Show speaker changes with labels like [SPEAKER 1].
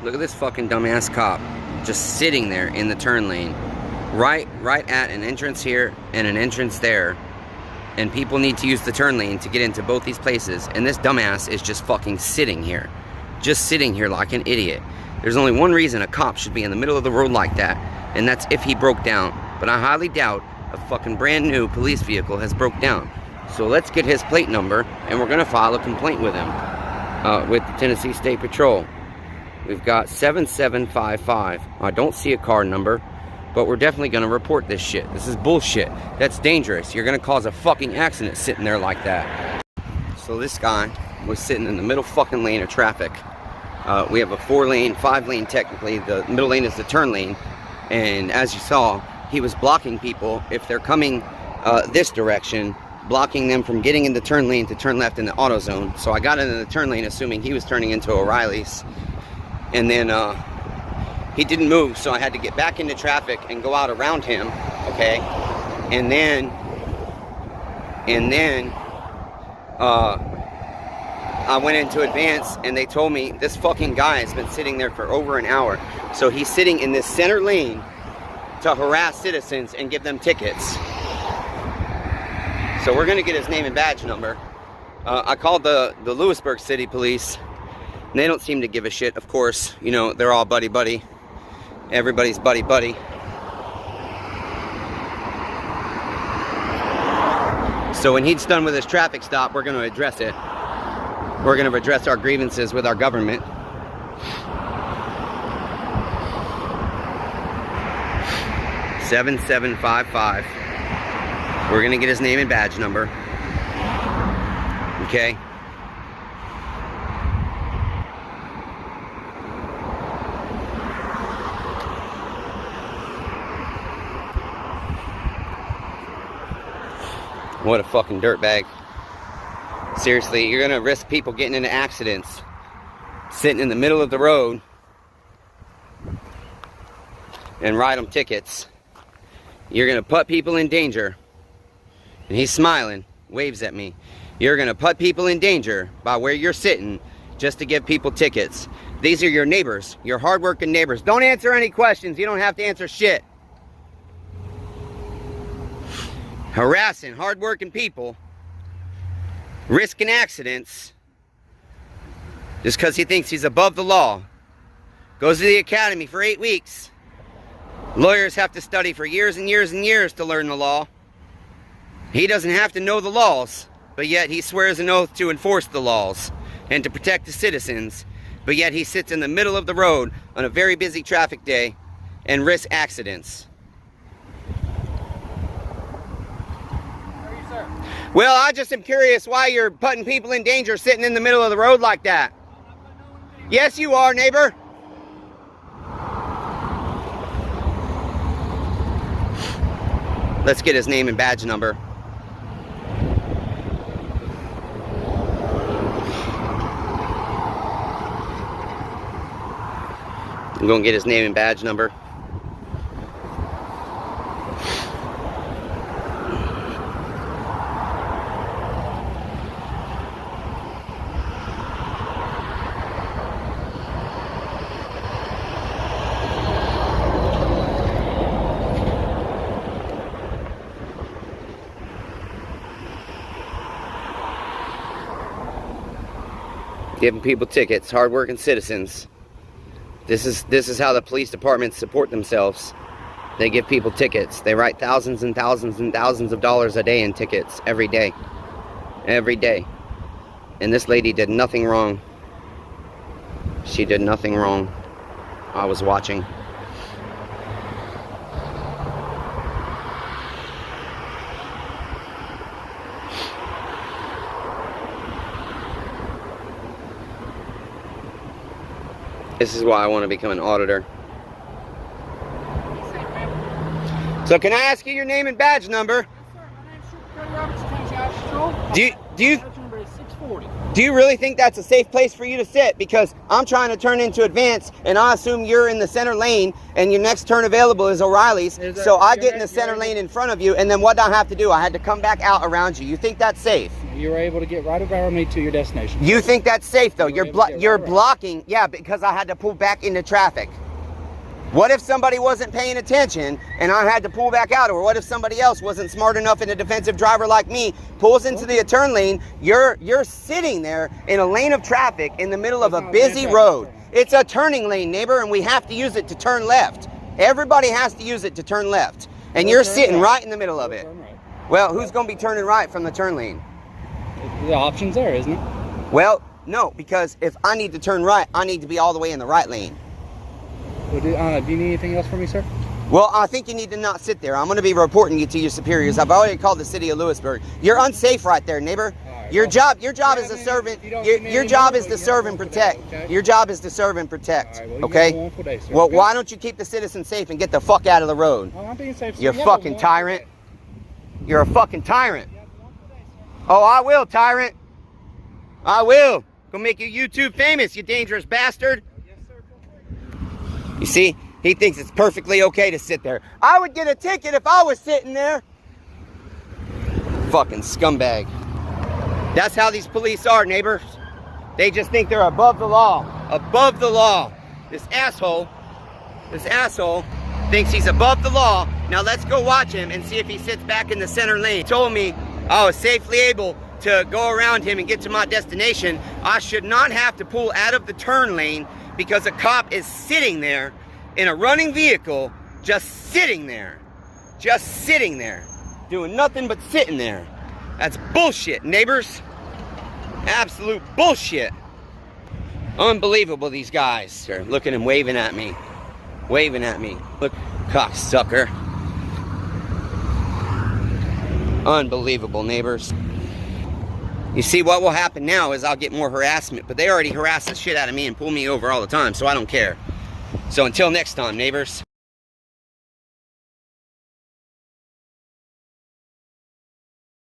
[SPEAKER 1] Look at this fucking dumbass cop just sitting there in the turn lane. Right at an entrance here and an entrance there. And people need to use the turn lane to get into both these places. And this dumbass is just fucking sitting here. Just sitting here like an idiot. There's only one reason a cop should be in the middle of the road like that. And that's if he broke down. But I highly doubt a fucking brand new police vehicle has broke down. So let's get his plate number and we're gonna file a complaint with him. With the Tennessee State Patrol. We've got 7755. I don't see a car number. But we're definitely going to report this shit. This is bullshit. That's dangerous. You're going to cause a fucking accident sitting there like that. So this guy was sitting in the middle fucking lane of traffic. We have a 4-lane, 5-lane technically. The middle lane is the turn lane. And as you saw, he was blocking people if they're coming this direction, blocking them from getting in the turn lane to turn left in the auto zone. So I got into the turn lane assuming he was turning into O'Reilly's. And then he didn't move, so I had to get back into traffic and go out around him, okay? And then I went into advance and they told me this fucking guy has been sitting there for over an hour. So he's sitting in this center lane to harass citizens and give them tickets. So we're gonna get his name and badge number. I called the Lewisburg City Police. And they don't seem to give a shit, of course. You know, they're all buddy-buddy. Everybody's buddy-buddy. So when he's done with his traffic stop, we're going to address it. We're going to address our grievances with our government. $7755. We're going to get his name and badge number. Okay? What a fucking dirtbag. Seriously, you're gonna risk people getting into accidents sitting in the middle of the road and write them tickets. You're gonna put people in danger. And he's smiling, waves at me. You're gonna put people in danger by where you're sitting just to give people tickets. These are your neighbors, your hardworking neighbors. Don't answer any questions. You don't have to answer shit. Harassing hardworking people, risking accidents just because he thinks he's above the law. Goes to the academy for 8 weeks. Lawyers have to study for years and years and years to learn the law. He doesn't have to know the laws, but yet he swears an oath to enforce the laws and to protect the citizens, but yet he sits in the middle of the road on a very busy traffic day and risks accidents. Well, I just am curious why you're putting people in danger sitting in the middle of the road like that. Yes, you are, neighbor. Let's get his name and badge number. I'm going to get his name and badge number. Giving people tickets, hardworking citizens. This is how the police departments support themselves. They give people tickets. They write thousands and thousands and thousands of dollars a day in tickets every day. Every day. And this lady did nothing wrong. She did nothing wrong. I was watching. This is why I want to become an auditor. So can I ask you your name and badge number? Do you really think that's a safe place for you to sit? Because I'm trying to turn into advance, and I assume you're in the center lane, and your next turn available is O'Reilly's. So I get in the center lane in front of you, and then what do I have to do? I had to come back out around you. You think that's safe?
[SPEAKER 2] You were able to get right around me to your destination.
[SPEAKER 1] You think that's safe though? You're blocking, yeah, because I had to pull back into traffic. What if somebody wasn't paying attention and I had to pull back out? Or what if somebody else wasn't smart enough and a defensive driver like me pulls into the turn lane? You're sitting there in a lane of traffic in the middle of a busy road. It's a turning lane, neighbor, and we have to use it to turn left. Everybody has to use it to turn left. And you're sitting right in the middle of it. Well, who's going to be turning right from the turn lane?
[SPEAKER 2] The option's there, isn't it?
[SPEAKER 1] Well, no, because if I need to turn right, I need to be all the way in the right lane.
[SPEAKER 2] Well, do you need anything else from me, sir?
[SPEAKER 1] Well, I think you need to not sit there. I'm going to be reporting you to your superiors. I've already called the city of Lewisburg. You're unsafe right there, neighbor. Right, your job is to serve and your job is to serve and protect. Okay? Your job is to serve and protect. Right, well, okay? Day, sir, well, okay? Why don't you keep the citizens safe and get the fuck out of the road?
[SPEAKER 2] Oh, I'm being safe.
[SPEAKER 1] You're a fucking tyrant. You're a fucking tyrant. Oh, I will, tyrant. I will. Gonna make you YouTube famous, you dangerous bastard. Yes, sir. You see, he thinks it's perfectly okay to sit there. I would get a ticket if I was sitting there. Fucking scumbag. That's how these police are, neighbors. They just think they're above the law. Above the law. This asshole thinks he's above the law. Now let's go watch him and see if he sits back in the center lane. He told me I was safely able to go around him and get to my destination. I should not have to pull out of the turn lane because a cop is sitting there in a running vehicle, just sitting there, doing nothing but sitting there. That's bullshit, neighbors. Absolute bullshit. Unbelievable, these guys. They're looking and waving at me. Look, cocksucker. Unbelievable, neighbors. You see, what will happen now is I'll get more harassment, but they already harass the shit out of me and pull me over all the time, so I don't care. So until next time, neighbors.